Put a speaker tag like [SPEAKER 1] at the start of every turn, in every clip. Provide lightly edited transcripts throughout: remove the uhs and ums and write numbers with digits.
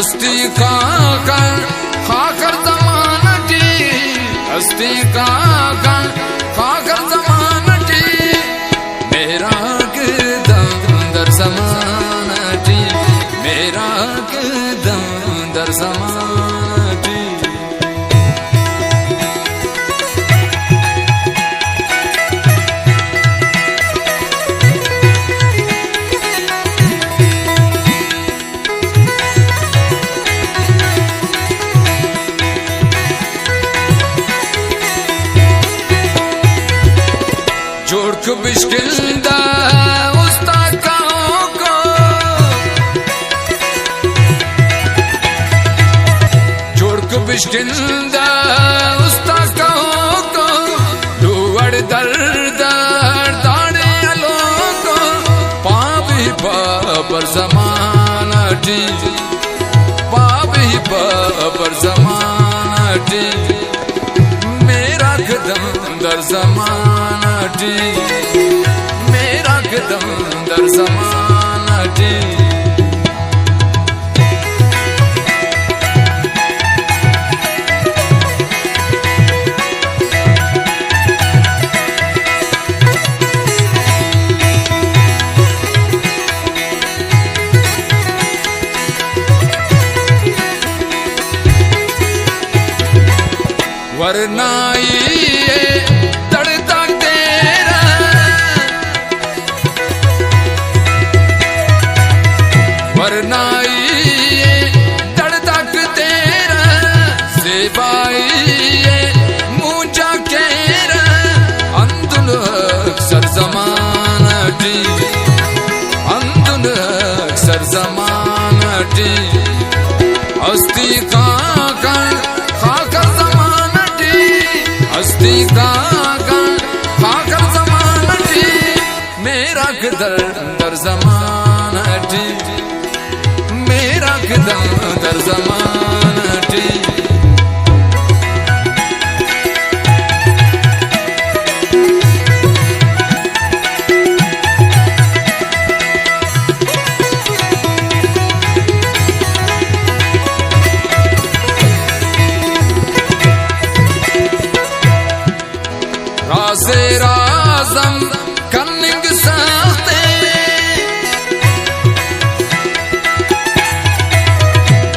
[SPEAKER 1] हस्ती का खाकर जमानटी, हस्ती का खाकर जमानटी, मेरा कदम दर जमानटी, मेरा कदम दर जमानटी। जोड़क बिश्किंदा उस्ताकाओं को, जोड़क बिश्किंदा उस्ताकाओं को, डूवड़ दर दर दाड़े अलों को, पापी पर जमानटी, पापी पर जमानटी, मेरा कदम दर जमानटी, मेरा कदम दर जमानटी। वरना ये तड़ता तेरा, वरना ये तड़ता तेरा, सेबाई ये मुझा केरा, अंदुन अक्सर जमानटी, अंदुन अक्सर जमानटी, हस्ती का खाकर जमानटी, हस्ती का खाकर जमानटी, मेरा कदर दर जमानटी, मेरा कदम दर जमानटी। राज़े राज़म कन्निंग साते,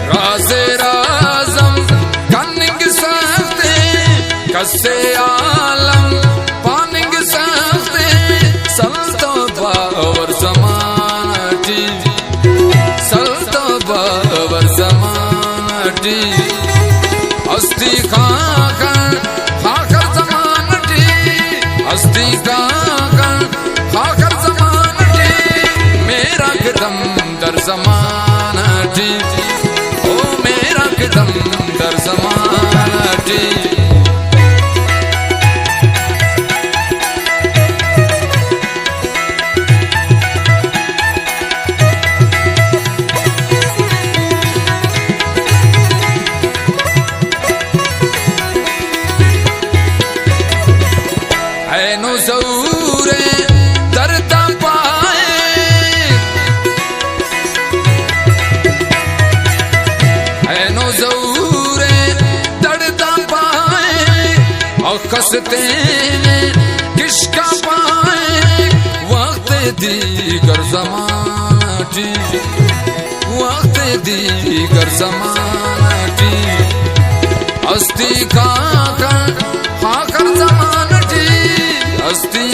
[SPEAKER 1] राज़े राज़म कन्निंग साते, कस्से आलम पानिंग साते, सल्तो बावर जमानटी, सल्तो बावर जमानटी, हस्ती खाकर जमानटी, हस्ती का खाकर जमानटी, मेरा कदम दर जमानटी, ओ मेरा कदम दर जमानटी। ऐनो ज़रूरे दर्दा पाए, ऐनो ज़रूरे दर्दा पाए, और कसते किसका पाए, वक्त दीगर ज़मानटी, वक्त दीगर ज़मानटी, हस्ती का खाकर जमानटी, हस्ती